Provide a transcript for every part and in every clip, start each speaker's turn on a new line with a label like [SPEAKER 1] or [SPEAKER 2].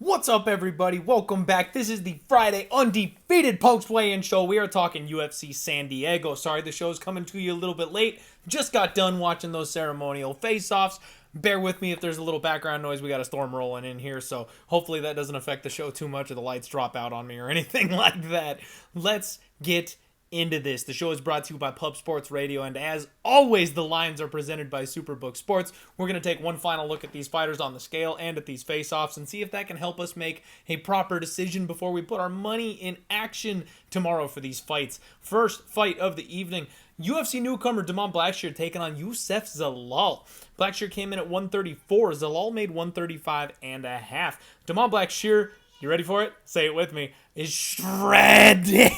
[SPEAKER 1] What's up, everybody? Welcome back. This is the Friday Undefeated Post-Weigh-In Show. We are talking UFC San Diego. Sorry, the show's coming to you a little bit late. Just got done watching those ceremonial face-offs. Bear with me if there's a little background noise. We got a storm rolling in here, so hopefully that doesn't affect the show too much or the lights drop out on me or anything like that. Let's get into this. The show is brought to you by Pub Sports Radio, and as always, the lines are presented by Superbook Sports. We're going to take one final look at these fighters on the scale and at these face-offs and see if that can help us make a proper decision before we put our money in action tomorrow for these fights. First fight of the evening, UFC newcomer Blackshear taking on Youssef Zalal. Blackshear came in at 134. Zalal made 135 and a half. Blackshear, you ready for it? Say it with me. Is shredded.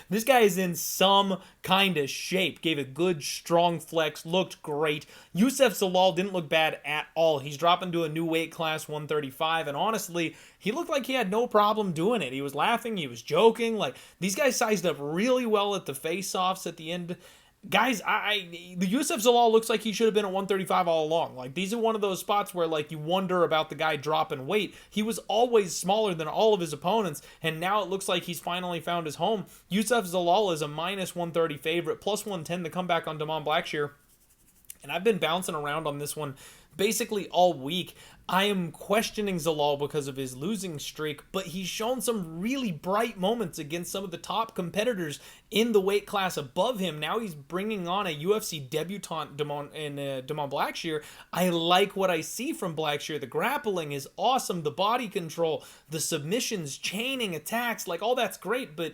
[SPEAKER 1] This guy is in some kind of shape. Gave a good, strong flex. Looked great. Youssef Zalal didn't look bad at all. He's dropping to a new weight class, 135. And honestly, he looked like he had no problem doing it. He was laughing. He was joking. Like, these guys sized up really well at the face-offs at the end. Guys, the Youssef Zalal looks like he should have been at 135 all along. Like, these are one of those spots where, like, you wonder about the guy dropping weight. He was always smaller than all of his opponents, and now it looks like he's finally found his home. Youssef Zalal is a minus 130 favorite, plus 110 to come back on Blackshear. And I've been bouncing around on this one basically all week. I am questioning Zalal because of his losing streak, but he's shown some really bright moments against some of the top competitors in the weight class above him. Now he's bringing on a UFC debutant in Blackshear. I like what I see from Blackshear. The grappling is awesome. The body control, the submissions, chaining attacks, like all that's great, but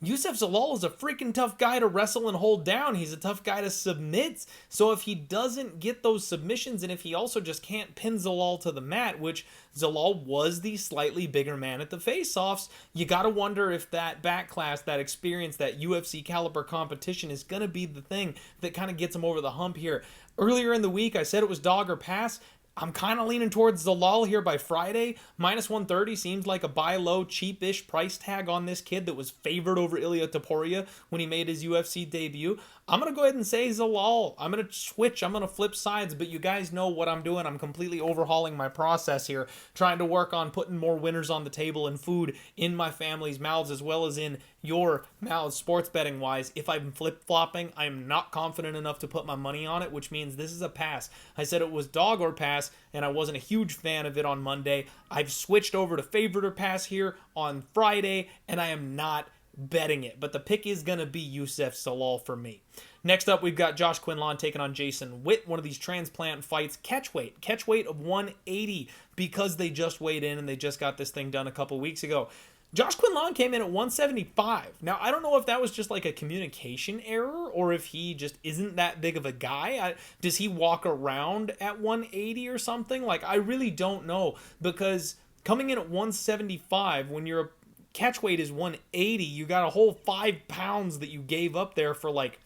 [SPEAKER 1] Youssef Zalal is a freaking tough guy to wrestle and hold down. He's a tough guy to submit. So if he doesn't get those submissions, and if he also just can't pin Zalal to the mat, which Zalal was the slightly bigger man at the face-offs, you got to wonder if that back class, that experience, that UFC caliber competition is going to be the thing that kind of gets him over the hump here. Earlier in the week, I said it was dog or pass. I'm kind of leaning towards Zalal here by Friday. Minus 130 seems like a buy low, cheapish price tag on this kid that was favored over Ilia Topuria when he made his UFC debut. I'm going to go ahead and say Zalal. I'm going to switch. I'm going to flip sides, but you guys know what I'm doing. I'm completely overhauling my process here, trying to work on putting more winners on the table and food in my family's mouths as well as in your mouths, sports betting wise. If I'm flip-flopping, I'm not confident enough to put my money on it, which means this is a pass. I said it was dog or pass, and I wasn't a huge fan of it on Monday. I've switched over to favorite or pass here on Friday, and I am not betting it, but the pick is going to be Youssef Zalal for me. Next up, we've got Josh Quinlan taking on Jason Witt, one of these transplant fights. Catch weight of 180 because they just weighed in and they just got this thing done a couple weeks ago. Josh Quinlan came in at 175. Now, I don't know if that was just like a communication error or if he just isn't that big of a guy. Does he walk around at 180 or something? Like, I really don't know, because coming in at 175 when your catch weight is 180, you got a whole 5 pounds that you gave up there for like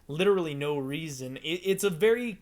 [SPEAKER 1] literally no reason. It's a very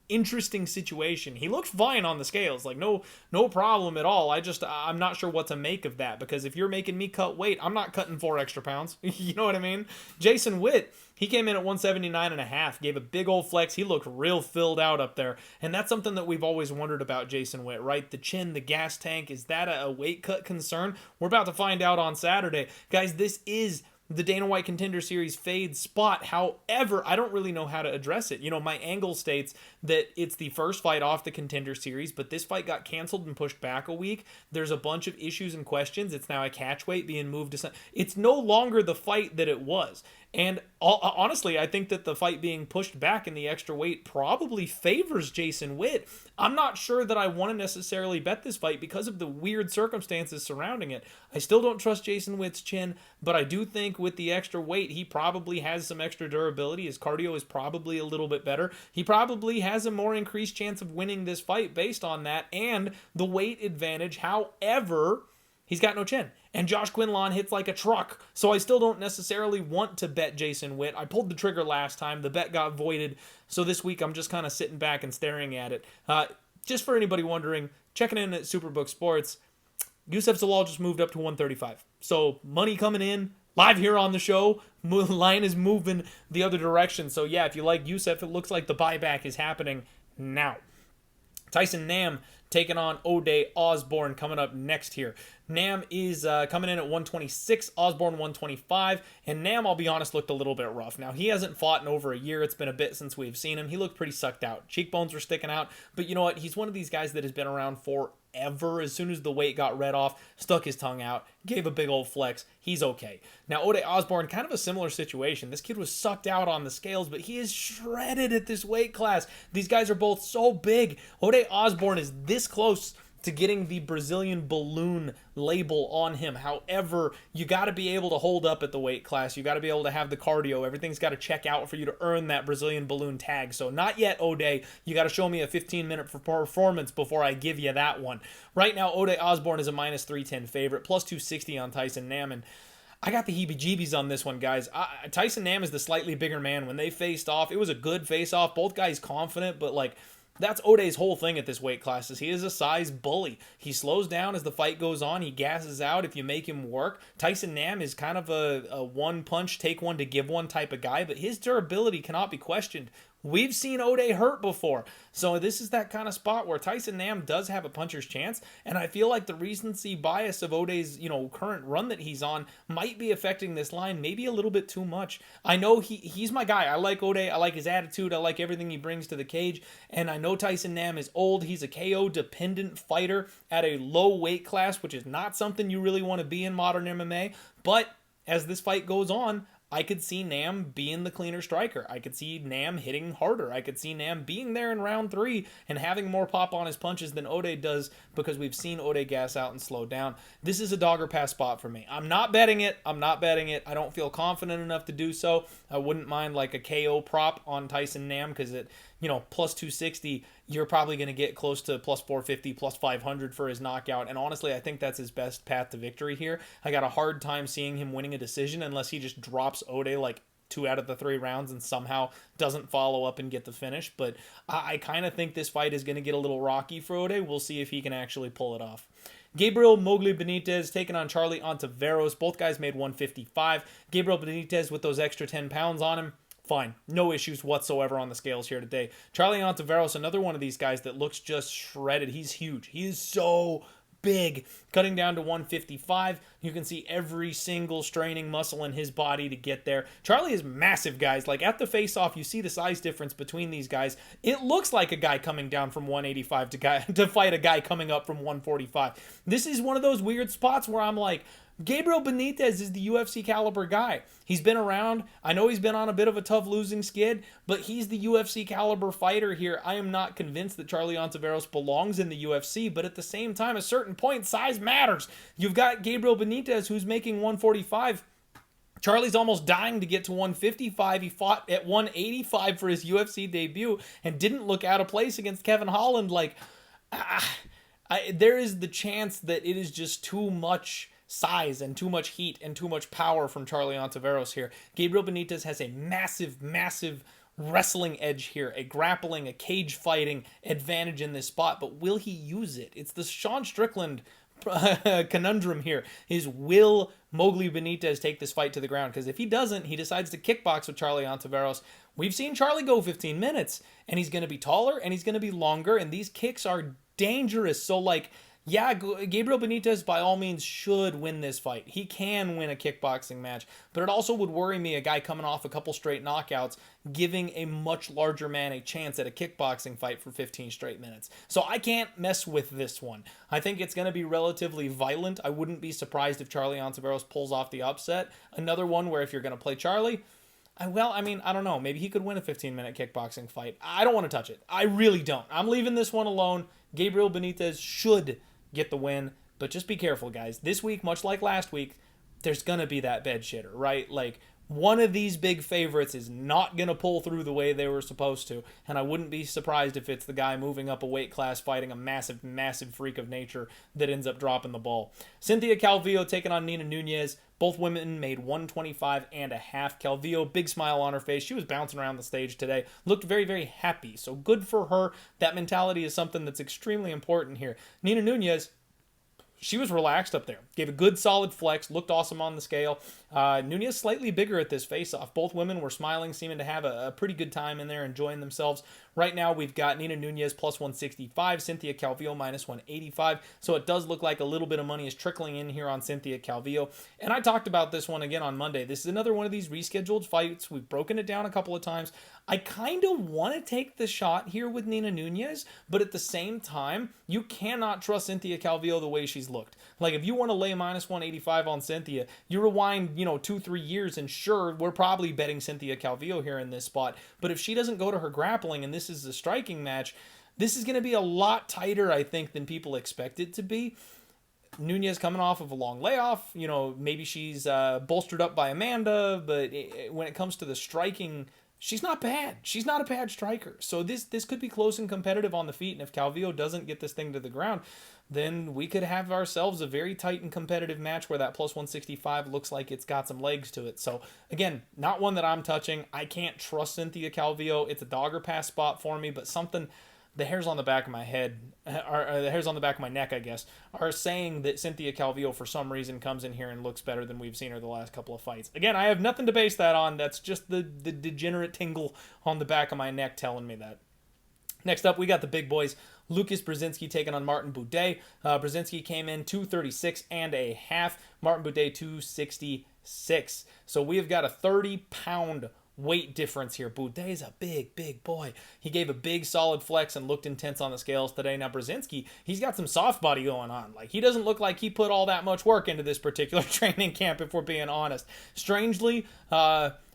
[SPEAKER 1] interesting situation. He looked fine on the scales, like no problem at all. I'm not sure what to make of that, because if you're making me cut weight, I'm not cutting 4 extra pounds. You know what I mean? Jason Witt, he came in at 179 and a half, gave a big old flex. He looked real filled out up there, and that's something that we've always wondered about Jason Witt, right? The chin, the gas tank, is that a weight cut concern? We're about to find out on Saturday. Guys, this is the Dana White Contender Series fade spot. However, I don't really know how to address it. You know, my angle states that it's the first fight off the Contender Series, but this fight got canceled and pushed back a week. There's a bunch of issues and questions. It's now a catch weight being moved to... It's no longer the fight that it was. And honestly, I think that the fight being pushed back in the extra weight probably favors Jason Witt. I'm not sure that I want to necessarily bet this fight because of the weird circumstances surrounding it. I still don't trust Jason Witt's chin, but I do think with the extra weight, he probably has some extra durability. His cardio is probably a little bit better. He probably has a more increased chance of winning this fight based on that and the weight advantage. However, he's got no chin. And Josh Quinlan hits like a truck. So I still don't necessarily want to bet Jason Witt. I pulled the trigger last time. The bet got voided. So this week I'm just kind of sitting back and staring at it. Just for anybody wondering, checking in at Superbook Sports, Youssef Zalal just moved up to 135. So money coming in live here on the show. Line is moving the other direction. So yeah, if you like Youssef, it looks like the buyback is happening now. Tyson Nam taking on Ode Osbourne coming up next here. Nam is coming in at 126, Osbourne 125, and Nam, I'll be honest, looked a little bit rough. Now, he hasn't fought in over a year. It's been a bit since we've seen him. He looked pretty sucked out. Cheekbones were sticking out, but you know what? He's one of these guys that has been around forever. As soon as the weight got read off, stuck his tongue out, gave a big old flex. He's okay. Now, Ode Osbourne, kind of a similar situation. This kid was sucked out on the scales, but he is shredded at this weight class. These guys are both so big. Ode Osbourne is this close to getting the Brazilian balloon label on him. However, you got to be able to hold up at the weight class. You got to be able to have the cardio. Everything's got to check out for you to earn that Brazilian balloon tag. So not yet, Ode. You got to show me a 15-minute performance before I give you that one. Right now, Ode Osbourne is a minus 310 favorite, plus 260 on Tyson Nam, and I got the heebie-jeebies on this one, guys. Tyson Nam is the slightly bigger man. When they faced off, it was a good face-off. Both guys confident, but like, that's Ode's whole thing at this weight class is he is a size bully. He slows down as the fight goes on. He gasses out if you make him work. Tyson Nam is kind of a one punch, take one to give one type of guy, but his durability cannot be questioned. We've seen Ode hurt before. So this is that kind of spot where Tyson Nam does have a puncher's chance, and I feel like the recency bias of Ode's, current run that he's on might be affecting this line maybe a little bit too much. I know he's my guy. I like Ode. I like his attitude. I like everything he brings to the cage, and I know Tyson Nam is old. He's a KO-dependent fighter at a low weight class, which is not something you really want to be in modern MMA, but as this fight goes on, I could see Nam being the cleaner striker. I could see Nam hitting harder. I could see Nam being there in round 3 and having more pop on his punches than Ode does because we've seen Ode gas out and slow down. This is a dog or pass spot for me. I'm not betting it. I don't feel confident enough to do so. I wouldn't mind like a KO prop on Tyson Nam because it, plus 260, you're probably going to get close to plus 450, plus 500 for his knockout. And honestly, I think that's his best path to victory here. I got a hard time seeing him winning a decision unless he just drops Ode like 2 out of the 3 rounds and somehow doesn't follow up and get the finish. But I kind of think this fight is going to get a little rocky for Ode. We'll see if he can actually pull it off. Gabriel Benitez taking on Charlie Ontiveros. Both guys made 155. Gabriel Benitez with those extra 10 pounds on him. Fine. No issues whatsoever on the scales here today. Charlie Ontiveros, another one of these guys that looks just shredded. He's huge. He is so big. Cutting down to 155. You can see every single straining muscle in his body to get there. Charlie is massive, guys. Like at the face-off, you see the size difference between these guys. It looks like a guy coming down from 185 to fight a guy coming up from 145. This is one of those weird spots where I'm like, Gabriel Benitez is the UFC caliber guy. He's been around. I know he's been on a bit of a tough losing skid, but he's the UFC caliber fighter here. I am not convinced that Charlie Ontiveros belongs in the UFC, but at the same time, at a certain point, size matters. You've got Gabriel Benitez who's making 145. Charlie's almost dying to get to 155. He fought at 185 for his UFC debut and didn't look out of place against Kevin Holland. There is the chance that it is just too much size and too much heat and too much power from Charlie Ontiveros here. Gabriel Benitez has a massive wrestling edge here, a grappling, a cage fighting advantage in this spot, but will he use it? It's the Sean Strickland conundrum here is, will Mowgli Benitez take this fight to the ground? Because if he doesn't, he decides to kickbox with Charlie Ontiveros. We've seen Charlie go 15 minutes, and he's going to be taller, and he's going to be longer, and these kicks are dangerous. So, yeah, Gabriel Benitez by all means should win this fight. He can win a kickboxing match, but it also would worry me, a guy coming off a couple straight knockouts, giving a much larger man a chance at a kickboxing fight for 15 straight minutes. So I can't mess with this one. I think it's going to be relatively violent. I wouldn't be surprised if Charlie Ontiveros pulls off the upset. Another one where if you're going to play Charlie, I don't know. Maybe he could win a 15-minute kickboxing fight. I don't want to touch it. I really don't. I'm leaving this one alone. Gabriel Benitez should get the win, but just be careful, guys. This week, much like last week, there's gonna be that bed shitter, right? Like, one of these big favorites is not gonna pull through the way they were supposed to, and I wouldn't be surprised if it's the guy moving up a weight class fighting a massive freak of nature that ends up dropping the ball. Cynthia Calvillo taking on Nina Nunes. Both women made 125 and a half. Calvillo, big smile on her face. She was bouncing around the stage today. Looked very happy. So good for her. That mentality is something that's extremely important here. Nina Nunes, she was relaxed up there. Gave a good solid flex. Looked awesome on the scale. Nunes slightly bigger at this face-off. Both women were smiling, seeming to have a pretty good time in there, enjoying themselves. Right now, we've got Nina Nunes plus 165, Cynthia Calvillo minus 185. So it does look like a little bit of money is trickling in here on Cynthia Calvillo. And I talked about this one again on Monday. This is another one of these rescheduled fights. We've broken it down a couple of times. I kind of want to take the shot here with Nina Nunes, but at the same time, you cannot trust Cynthia Calvillo the way she's looked. Like, if you want to lay minus 185 on Cynthia, you rewind, 2-3 years, and sure, we're probably betting Cynthia Calvillo here in this spot. But if she doesn't go to her grappling and this is a striking match, this is going to be a lot tighter, I think, than people expect it to be. Nunes coming off of a long layoff, maybe she's bolstered up by Amanda, but when it comes to the striking, she's not bad. She's not a bad striker. So this could be close and competitive on the feet, and if Calvillo doesn't get this thing to the ground, then we could have ourselves a very tight and competitive match where that plus 165 looks like it's got some legs to it. So, again, not one that I'm touching. I can't trust Cynthia Calvillo. It's a dog or pass spot for me, but something... the hairs on the back of my head, or the hairs on the back of my neck, I guess, are saying that Cynthia Calvillo, for some reason, comes in here and looks better than we've seen her the last couple of fights. Again, I have nothing to base that on. That's just the degenerate tingle on the back of my neck telling me that. Next up, we got the big boys. Lukasz Brzeski taking on Martin Buday. Brzeski came in 236 and a half. Martin Buday 266. So we have got a 30-pound weight difference here. Buday's a big boy. He gave a big solid flex and looked intense on the scales today. Now Brzeski, he's got some soft body going on. Like, he doesn't look like he put all that much work into this particular training camp, if we're being honest. Strangely,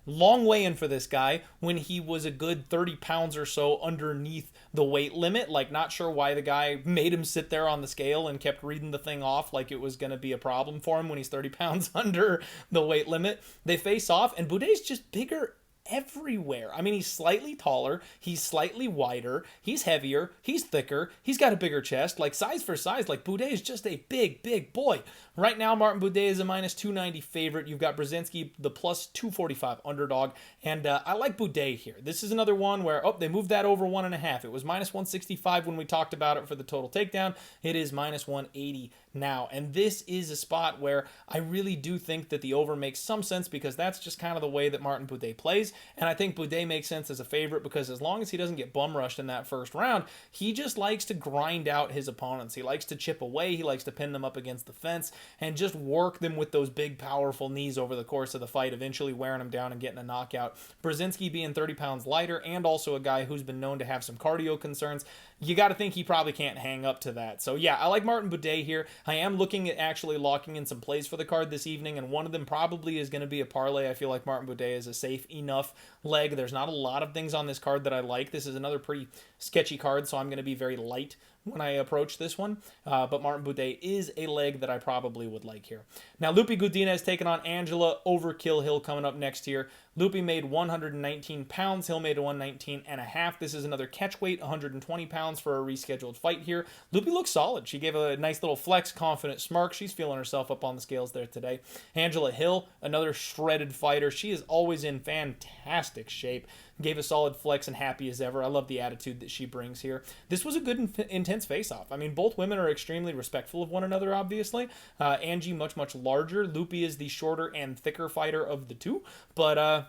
[SPEAKER 1] long weigh-in for this guy when he was a good 30 pounds or so underneath the weight limit. Like, not sure why the guy made him sit there on the scale and kept reading the thing off like it was going to be a problem for him when he's 30 pounds under the weight limit. They face off, and Buday's just bigger everywhere. I mean, he's slightly taller, he's slightly wider, he's heavier, he's thicker, he's got a bigger chest. Like, size for size, like, Buday is just a big boy. Right now, Martin Buday is a minus 290 favorite. You've got Brzeski, the plus 245 underdog, and I like Buday here. This is another one where, they moved that over 1.5. It was minus 165 when we talked about it for the total takedown. It is minus 180 now, and this is a spot where I really do think that the over makes some sense, because that's just kind of the way that Martin Buday plays. And I think Buday makes sense as a favorite because as long as he doesn't get bum rushed in that first round, he just likes to grind out his opponents. He likes to chip away. He likes to pin them up against the fence and just work them with those big, powerful knees over the course of the fight, eventually wearing them down and getting a knockout. Brzeski being 30 pounds lighter and also a guy who's been known to have some cardio concerns, you got to think he probably can't hang up to that. So yeah, I like Martin Buday here. I am looking at actually locking in some plays for the card this evening, and one of them probably is going to be a parlay. I feel like Martin Buday is a safe enough leg. There's not a lot of things on this card that I like. This is another pretty sketchy card, so I'm going to be very light when I approach this one. But Martin Buday is a leg that I probably would like here. Now, Loopy Godinez taking on Angela Overkill Hill coming up next here. Loopy made 119 pounds. Hill made 119 and a half. This is another catch weight, 120 pounds for a rescheduled fight here. Loopy looks solid. She gave a nice little flex, confident smirk. She's feeling herself up on the scales there today. Angela Hill, another shredded fighter. She is always in fantastic shape. Gave a solid flex and happy as ever. I love the attitude that she brings here. This was a good, intense face-off. I mean, both women are extremely respectful of one another, obviously. Angie, much larger. Loopy is the shorter and thicker fighter of the two. But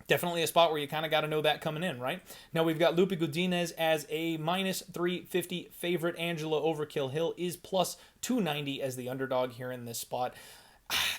[SPEAKER 1] definitely a spot where you kind of got to know that coming in, right? Now we've got Loopy Godinez as a minus 350 favorite. Angela Overkill Hill is plus 290 as the underdog here in this spot.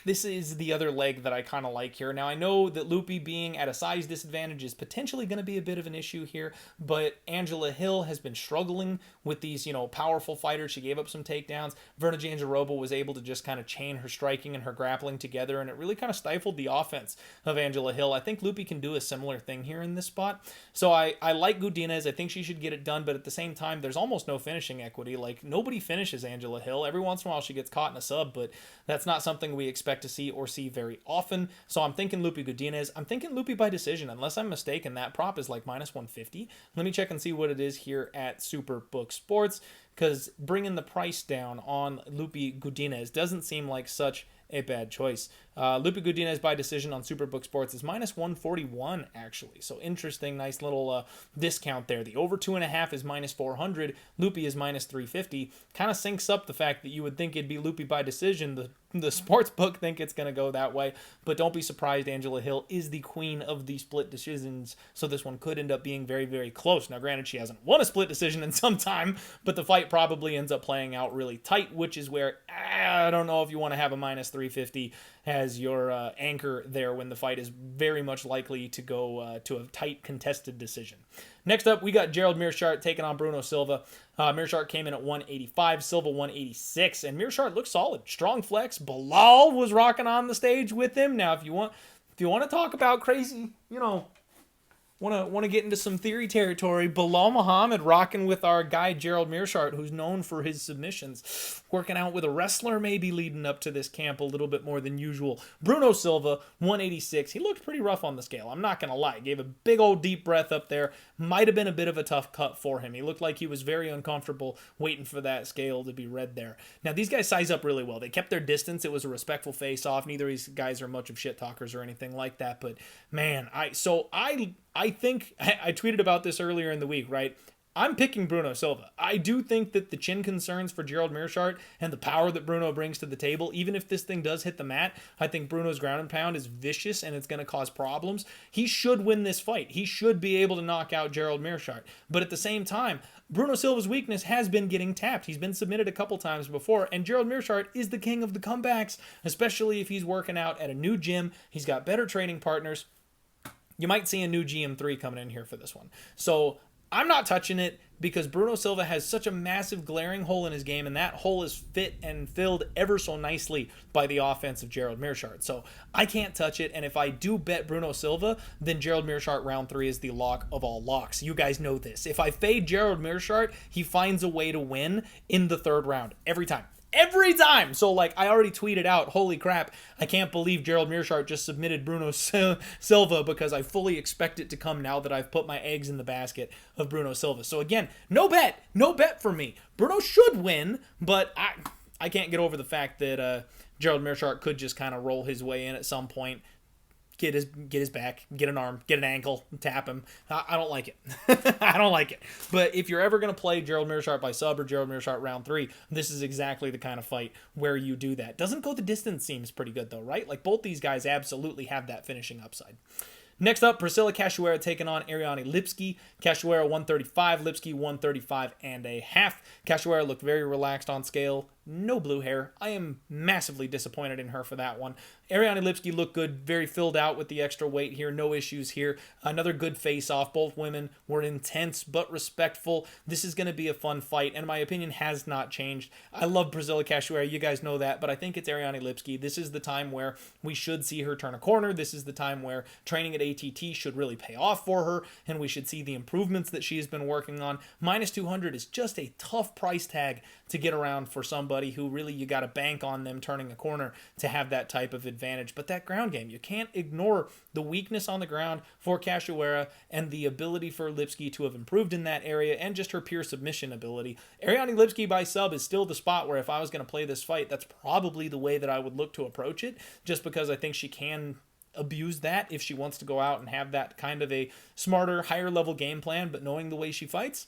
[SPEAKER 1] This is the other leg that I kind of like here. Now, I know that Loopy being at a size disadvantage is potentially going to be a bit of an issue here, but Angela Hill has been struggling with these, powerful fighters. She gave up some takedowns. Verna Jandiroba was able to just kind of chain her striking and her grappling together, and it really kind of stifled the offense of Angela Hill. I think Loopy can do a similar thing here in this spot. So I like Godinez. I think she should get it done, but at the same time, there's almost no finishing equity. Like, nobody finishes Angela Hill. Every once in a while, she gets caught in a sub, but that's not something we expect to see very often. So I'm thinking Loopy Godinez. I'm thinking Loopy by decision. Unless I'm mistaken, that prop is like minus 150. Let me check and see what it is here at Superbook Sports, because bringing the price down on Loopy Godinez doesn't seem like such a bad choice. Loopy Godinez by decision on Superbook Sports is minus 141, actually. So interesting, nice little discount there. The over 2.5 is minus 400. Loopy is minus 350. Kind of syncs up the fact that you would think it'd be Loopy by decision. The sports book think it's going to go that way, but don't be surprised. Angela Hill is the queen of the split decisions, so this one could end up being very, very close. Now, granted, she hasn't won a split decision in some time, but the fight probably ends up playing out really tight, which is where I don't know if you want to have a minus 350 as your anchor there when the fight is very much likely to go to a tight contested decision. Next up, we got Gerald Meerschaert taking on Bruno Silva. Meerschaert came in at 185, Silva 186, and Meerschaert looked solid. Strong flex. Zalal was rocking on the stage with him. Now, if you want to talk about crazy, want to get into some theory territory, Bilal Muhammad rocking with our guy Gerald Meerschaert, who's known for his submissions, working out with a wrestler maybe leading up to this camp a little bit more than usual. Bruno Silva 186. He looked pretty rough on the scale, I'm not gonna lie. Gave a big old deep breath up there. Might have been a bit of a tough cut for him. He looked like he was very uncomfortable waiting for that scale to be read there. Now, these guys size up really well. They kept their distance. It was a respectful face-off. Neither of these guys are much of shit talkers or anything like that, but man, I think I tweeted about this earlier in the week, right? I'm picking Bruno Silva. I do think that the chin concerns for Gerald Meerschaert and the power that Bruno brings to the table, even if this thing does hit the mat, I think Bruno's ground and pound is vicious and it's going to cause problems. He should win this fight. He should be able to knock out Gerald Meerschaert. But at the same time, Bruno Silva's weakness has been getting tapped. He's been submitted a couple times before, and Gerald Meerschaert is the king of the comebacks, especially if he's working out at a new gym. He's got better training partners. You might see a new GM3 coming in here for this one. So I'm not touching it because Bruno Silva has such a massive glaring hole in his game, and that hole is fit and filled ever so nicely by the offense of Gerald Meerschaert. So I can't touch it, and if I do bet Bruno Silva, then Gerald Meerschaert round 3 is the lock of all locks. You guys know this. If I fade Gerald Meerschaert, he finds a way to win in the 3rd round every time. Every time. So, I already tweeted out, holy crap, I can't believe Gerald Meerschaert just submitted Bruno Silva because I fully expect it to come now that I've put my eggs in the basket of Bruno Silva. So, again, no bet for me. Bruno should win, but I can't get over the fact that Gerald Meerschaert could just kind of roll his way in at some point. Get his back, get an arm, get an ankle, tap him. I don't like it. I don't like it. But if you're ever going to play Gerald Meerschaert by sub or Gerald Meerschaert round 3, this is exactly the kind of fight where you do that. Doesn't go the distance seems pretty good though, right? Both these guys absolutely have that finishing upside. Next up, Priscila Cachoeira taking on Ariane Lipski. Cachoeira 135, Lipski 135 and a half. Cachoeira looked very relaxed on scale. No blue hair. I am massively disappointed in her for that one. Ariane Lipski looked good, very filled out with the extra weight here. No issues here. Another good face-off. Both women were intense but respectful. This is going to be a fun fight, and my opinion has not changed. I love Priscila Cachoeira. You guys know that, but I think it's Ariane Lipski. This is the time where we should see her turn a corner. This is the time where training at ATT should really pay off for her, and we should see the improvements that she has been working on. Minus 200 is just a tough price tag to get around for somebody who really you got to bank on them turning a corner to have that type of advantage. But that ground game, you can't ignore the weakness on the ground for Cachoeira and the ability for Lipski to have improved in that area and just her pure submission ability. Ariane Lipski by sub is still the spot where if I was going to play this fight, that's probably the way that I would look to approach it, just because I think she can abuse that if she wants to go out and have that kind of a smarter, higher level game plan, but knowing the way she fights,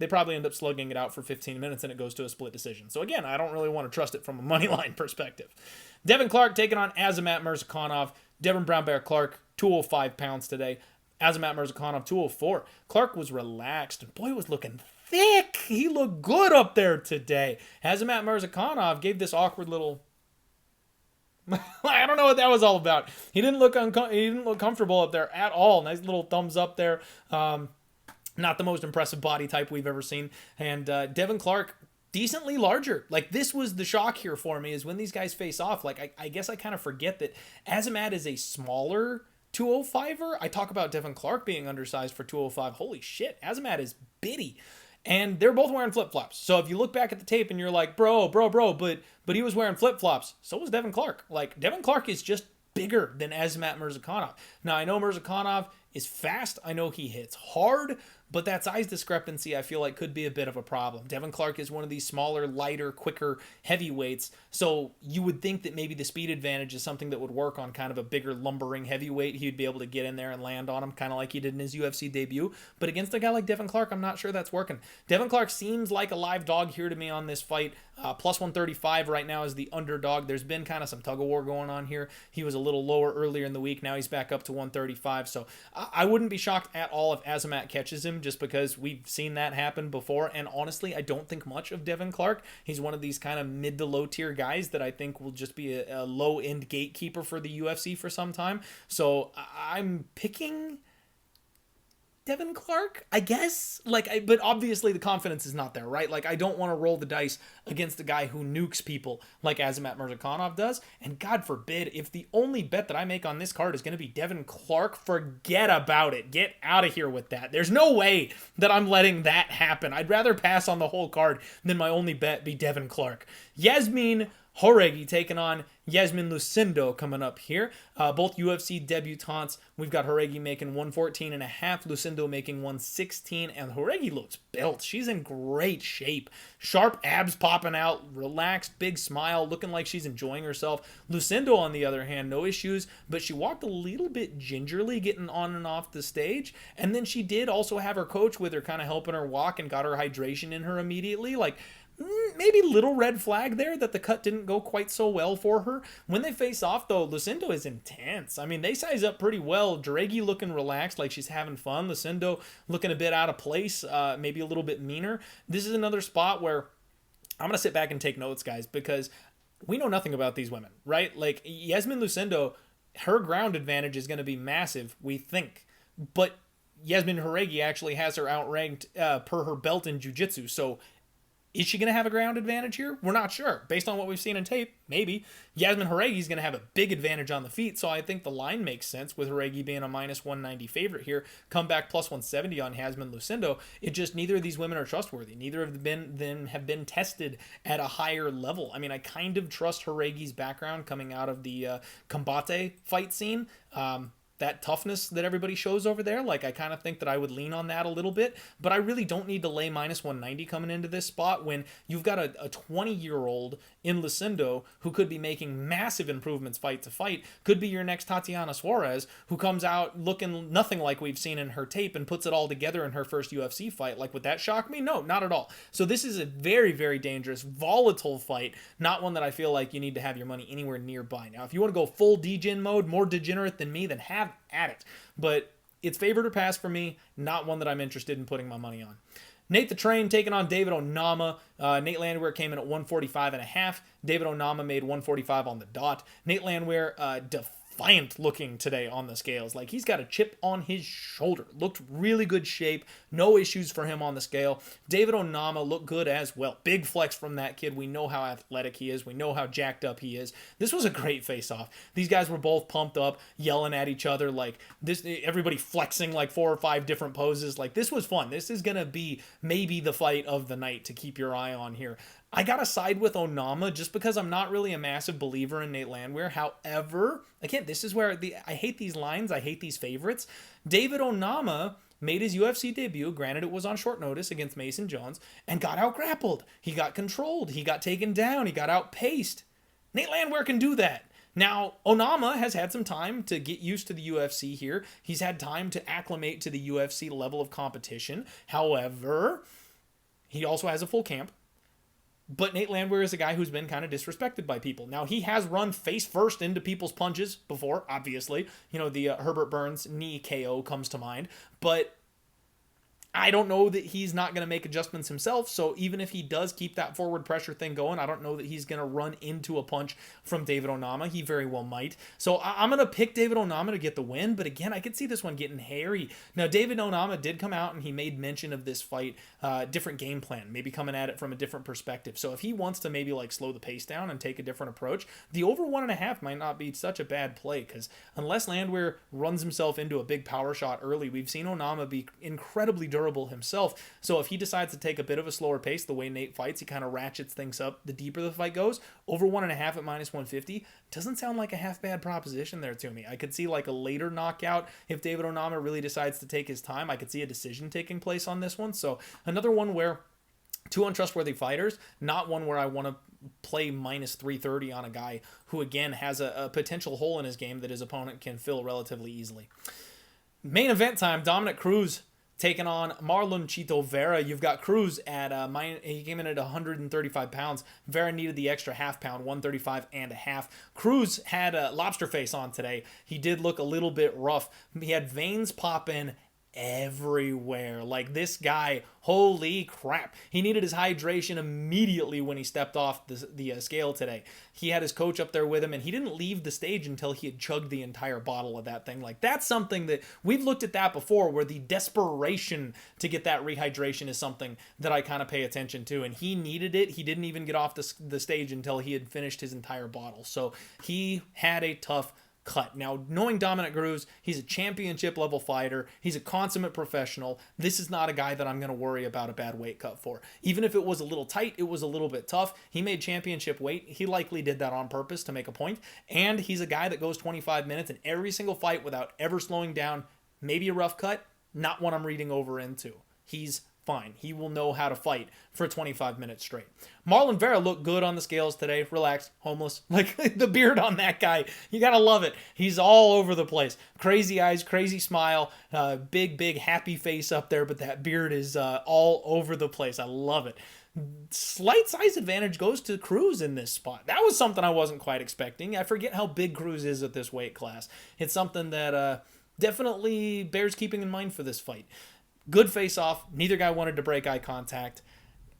[SPEAKER 1] they probably end up slugging it out for 15 minutes and it goes to a split decision. So again, I don't really want to trust it from a money line perspective. Devin Clark taking on Azamat Murzakanov. Devin Brown Bear Clark, 205 pounds today. Azamat Murzakanov, 204. Clark was relaxed, and boy, was looking thick. He looked good up there today. Azamat Murzakanov gave this awkward little... I don't know what that was all about. He didn't look comfortable up there at all. Nice little thumbs up there. Not the most impressive body type we've ever seen. And Devin Clark, decently larger. This was the shock here for me, is when these guys face off. I guess I kind of forget that Azamat is a smaller 205er. I talk about Devin Clark being undersized for 205. Holy shit, Azamat is bitty. And they're both wearing flip-flops. So if you look back at the tape and you're like, bro, but he was wearing flip-flops. So was Devin Clark. Devin Clark is just bigger than Azamat Murzakanov. Now, I know Murzakanov is fast. I know he hits hard, but that size discrepancy I feel like could be a bit of a problem. Devin Clark is one of these smaller, lighter, quicker heavyweights, so you would think that maybe the speed advantage is something that would work on kind of a bigger, lumbering heavyweight. He'd be able to get in there and land on him, kind of like he did in his UFC debut. But against a guy like Devin Clark, I'm not sure that's working. Devin Clark seems like a live dog here to me on this fight. Plus 135 right now is the underdog. There's been kind of some tug-of-war going on here. He was a little lower earlier in the week. Now he's back up to 135. So I wouldn't be shocked at all if Azamat catches him, just because we've seen that happen before. And honestly, I don't think much of Devin Clark. He's one of these kind of mid to low tier guys that I think will just be a low end gatekeeper for the UFC for some time. So I'm picking Devin Clark, I guess. But obviously the confidence is not there, right? Like, I don't want to roll the dice against a guy who nukes people like Azamat Murzakanov does. And God forbid, if the only bet that I make on this card is going to be Devin Clark, forget about it. Get out of here with that. There's no way that I'm letting that happen. I'd rather pass on the whole card than my only bet be Devin Clark. Yasmin Jauregui taking on Yasmin Lucindo coming up here. Both UFC debutantes. We've got Jauregui making 114.5, Lucindo making 116, and Jauregui looks built. She's in great shape. Sharp abs popping out, relaxed, big smile, looking like she's enjoying herself. Lucindo, on the other hand, no issues, but she walked a little bit gingerly getting on and off the stage, and then she did also have her coach with her kind of helping her walk and got her hydration in her immediately. Like, maybe little red flag there that the cut didn't go quite so well for her. When they face off, though, Lucindo is intense. I mean, they size up pretty well. Jauregui looking relaxed, like she's having fun. Lucindo looking a bit out of place, maybe a little bit meaner. This is another spot where I'm going to sit back and take notes, guys, because we know nothing about these women, right? Like, Yasmin Lucindo, her ground advantage is going to be massive, we think. But Yasmin Jauregui actually has her outranked per her belt in jiu-jitsu, so is she going to have a ground advantage here? We're not sure. Based on what we've seen in tape, maybe. Yasmin Jauregui is going to have a big advantage on the feet, so I think the line makes sense with Jauregui being a minus 190 favorite here. Come back plus 170 on Yasmin Lucindo. It just, neither of these women are trustworthy. Neither of them have been tested at a higher level. I mean, I kind of trust Jauregui's background coming out of the Combate fight scene. That toughness that everybody shows over there, like, I kind of think that I would lean on that a little bit, but I really don't need to lay minus 190 coming into this spot when you've got a 20-year-old in Lucindo who could be making massive improvements fight to fight, could be your next Tatiana Suarez, who comes out looking nothing like we've seen in her tape and puts it all together in her first UFC fight. Like, would that shock me? No, not at all. So this is a very, very dangerous, volatile fight, not one that I feel like you need to have your money anywhere nearby. Now, if you want to go full degen mode, more degenerate than me, then have at it. But it's favored or pass for me, not one that I'm interested in putting my money on. Nate the Train taking on David Onama. Nate Landwehr came in at 145.5. David Onama made 145 on the dot. Nate Landwehr defiant looking today on the scales. Like, he's got a chip on his shoulder. Looked really good shape. No issues for him on the scale. David Onama looked good as well. Big flex from that kid. We know how athletic he is. We know how jacked up he is. This was a great face-off. These guys were both pumped up, yelling at each other. Like, this, everybody flexing like 4 or 5 different poses. Like, this was fun. This is going to be maybe the fight of the night to keep your eye on here. I got to side with Onama just because I'm not really a massive believer in Nate Landwehr. However, again, this is where I hate these lines. I hate these favorites. David Onama made his UFC debut, granted it was on short notice against Mason Jones, and got out-grappled. He got controlled. He got taken down. He got outpaced. Nate Landwehr can do that. Now, Onama has had some time to get used to the UFC here. He's had time to acclimate to the UFC level of competition. However, he also has a full camp. But Nate Landwehr is a guy who's been kind of disrespected by people. Now, he has run face first into people's punches before, obviously. You know, the Herbert Burns knee KO comes to mind. But I don't know that he's not going to make adjustments himself, so even if he does keep that forward pressure thing going, I don't know that he's going to run into a punch from David Onama. He very well might. So I'm going to pick David Onama to get the win, but again, I could see this one getting hairy. Now, David Onama did come out and he made mention of this fight, different game plan, maybe coming at it from a different perspective. So if he wants to maybe like slow the pace down and take a different approach, the over 1.5 might not be such a bad play, because unless Landwehr runs himself into a big power shot early, we've seen Onama be incredibly durable himself. So if he decides to take a bit of a slower pace, the way Nate fights, he kind of ratchets things up the deeper the fight goes. Over 1.5 at minus 150 doesn't sound like a half bad proposition there to me. I could see like a later knockout if David Onama really decides to take his time. I could see a decision taking place on this one. So another one where two untrustworthy fighters, not one where I want to play minus 330 on a guy who, again, has a potential hole in his game that his opponent can fill relatively easily. Main event time, Dominick Cruz taking on Marlon Chito Vera. You've got Cruz at, he came in at 135 pounds. Vera needed the extra half pound, 135 and a half. Cruz had a lobster face on today. He did look a little bit rough. He had veins popping everywhere. Like, this guy, holy crap. He needed his hydration immediately when he stepped off the scale today. He had his coach up there with him, and he didn't leave the stage until he had chugged the entire bottle of that thing. Like, that's something that we've looked at that before, where the desperation to get that rehydration is something that I kind of pay attention to, and he needed it. He didn't even get off the stage until he had finished his entire bottle. So he had a tough cut. Now, knowing Dominick Cruz, he's a championship level fighter. He's a consummate professional. This is not a guy that I'm going to worry about a bad weight cut for. Even if it was a little tight, it was a little bit tough. He made championship weight. He likely did that on purpose to make a point. And he's a guy that goes 25 minutes in every single fight without ever slowing down. Maybe a rough cut, not one I'm reading over into. He's fine. He will know how to fight for 25 minutes straight. Marlon Vera looked good on the scales today. Relaxed, homeless. Like, the beard on that guy, you gotta love it. He's all over the place. Crazy eyes, crazy smile, big happy face up there, but that beard is all over the place. I love it. Slight size advantage goes to Cruz in this spot. That was something I wasn't quite expecting. I forget how big Cruz is at this weight class. It's something that definitely bears keeping in mind for this fight. Good face-off. Neither guy wanted to break eye contact.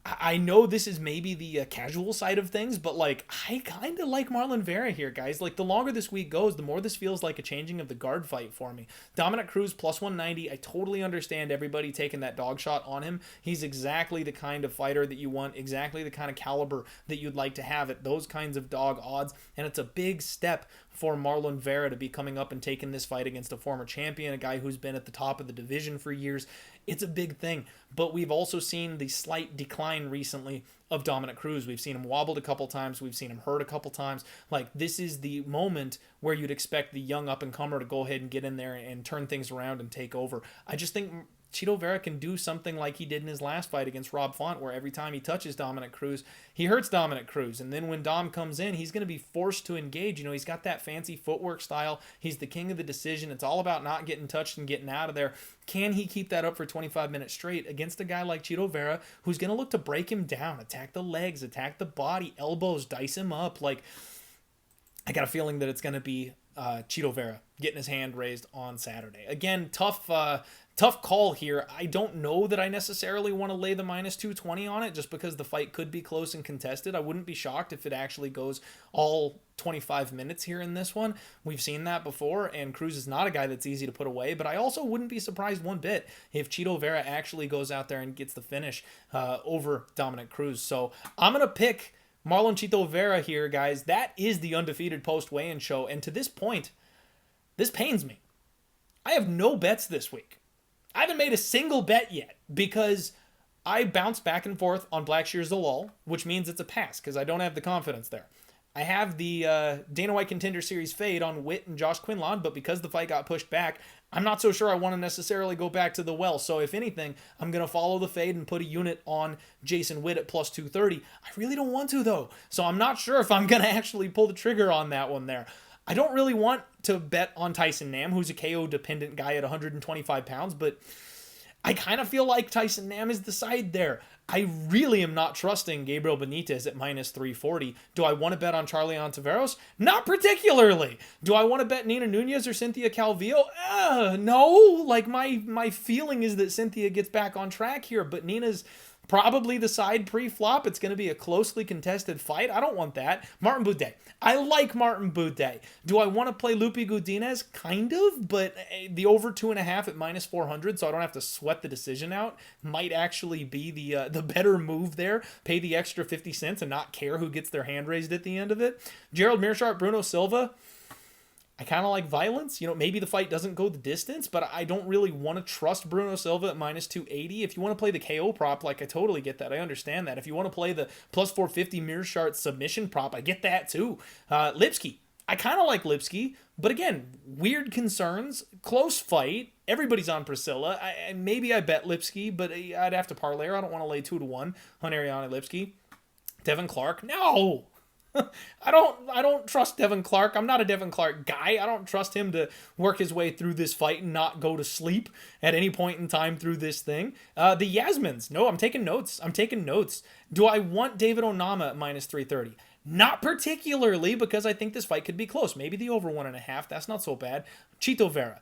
[SPEAKER 1] I know this is maybe the casual side of things, but like, I kind of like Marlon Vera here, guys. Like, the longer this week goes, the more this feels like a changing of the guard fight for me. Dominick Cruz plus 190. I totally understand everybody taking that dog shot on him. He's exactly the kind of fighter that you want, exactly the kind of caliber that you'd like to have at those kinds of dog odds, and it's a big step for Marlon Vera to be coming up and taking this fight against a former champion, a guy who's been at the top of the division for years. It's a big thing, but we've also seen the slight decline recently of Dominick Cruz. We've seen him wobbled a couple times. We've seen him hurt a couple times. Like, this is the moment where you'd expect the young up-and-comer to go ahead and get in there and turn things around and take over. I just think Chito Vera can do something like he did in his last fight against Rob Font, where every time he touches Dominick Cruz, he hurts Dominick Cruz. And then when Dom comes in, he's going to be forced to engage. You know, he's got that fancy footwork style. He's the king of the decision. It's all about not getting touched and getting out of there. Can he keep that up for 25 minutes straight against a guy like Chito Vera, who's going to look to break him down, attack the legs, attack the body, elbows, dice him up? Like, I got a feeling that it's going to be Chito Vera getting his hand raised on Saturday. Again, tough call here. I don't know that I necessarily want to lay the minus 220 on it, just because the fight could be close and contested. I wouldn't be shocked if it actually goes all 25 minutes here in this one. We've seen that before, and Cruz is not a guy that's easy to put away, but I also wouldn't be surprised one bit if Chito Vera actually goes out there and gets the finish over Dominick Cruz. So I'm going to pick Marlon Chito Vera here, guys. That is the undefeated post-weigh-in show, and to this point, this pains me. I have no bets this week. I haven't made a single bet yet because I bounce back and forth on Blackshear Zalal, which means it's a pass because I don't have the confidence there. I have the Dana White Contender Series fade on Witt and Josh Quinlan, but because the fight got pushed back, I'm not so sure I want to necessarily go back to the well. So if anything, I'm going to follow the fade and put a unit on Jason Witt at plus 230. I really don't want to, though. So I'm not sure if I'm going to actually pull the trigger on that one there. I don't really want to bet on Tyson Nam, who's a KO-dependent guy at 125 pounds, but I kind of feel like Tyson Nam is the side there. I really am not trusting Gabriel Benitez at minus 340. Do I want to bet on Charlie Ontiveros? Not particularly. Do I want to bet Nina Nunes or Cynthia Calvillo? No. Like, my feeling is that Cynthia gets back on track here, but Nina's probably the side pre-flop. It's going to be a closely contested fight. I don't want that. Martin Buday. I like Martin Buday. Do I want to play Loopy Godinez? Kind of, but the over 2.5 at minus 400, so I don't have to sweat the decision out, might actually be the better move there. Pay the extra 50 cents and not care who gets their hand raised at the end of it. Gerald, Meerschaert, Bruno, Silva. I kind of like violence. Maybe the fight doesn't go the distance, but I don't really want to trust Bruno Silva at minus 280. If you want to play the KO prop, like, I totally get that. I understand that. If you want to play the plus 450 Meerschaert submission prop, I get that too. Lipski. I kind of like Lipski, but again, weird concerns. Close fight. Everybody's on Priscila. Maybe I bet Lipski, but I'd have to parlay her. I don't want to lay 2-1 on Ariane Lipski. Devin Clark. No! I don't trust Devin Clark. I'm not a Devin Clark guy. I don't trust him to work his way through this fight and not go to sleep at any point in time through this thing. The Yasmins. No, I'm taking notes. Do I want David Onama at minus 330? Not particularly, because I think this fight could be close. Maybe the over 1.5. That's not so bad. Chito Vera.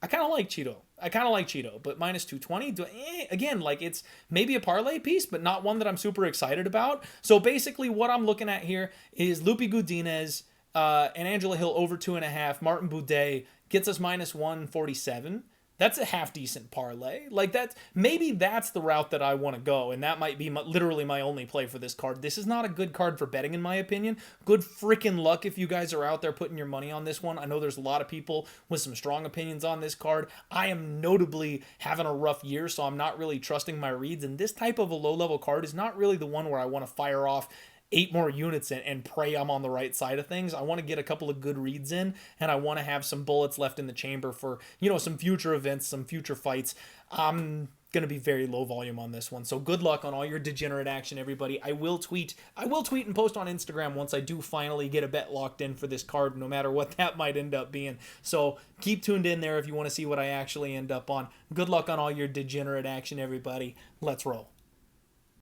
[SPEAKER 1] I kind of like Cheeto, but minus 220, again, like, it's maybe a parlay piece, but not one that I'm super excited about. So basically what I'm looking at here is Loopy Godinez and Angela Hill over 2.5. Martin Buday gets us minus 147. That's a half decent parlay. Like, maybe that's the route that I want to go, and that might be literally my only play for this card. This is not a good card for betting, in my opinion. Good freaking luck if you guys are out there putting your money on this one. I know there's a lot of people with some strong opinions on this card. I am notably having a rough year, so I'm not really trusting my reads, and this type of a low-level card is not really the one where I want to fire off 8 more units and pray I'm on the right side of things. I want to get a couple of good reads in, and I want to have some bullets left in the chamber for, some future events, some future fights. I'm going to be very low volume on this one. So good luck on all your degenerate action, everybody. I will tweet and post on Instagram once I do finally get a bet locked in for this card, no matter what that might end up being. So keep tuned in there if you want to see what I actually end up on. Good luck on all your degenerate action, everybody. Let's roll.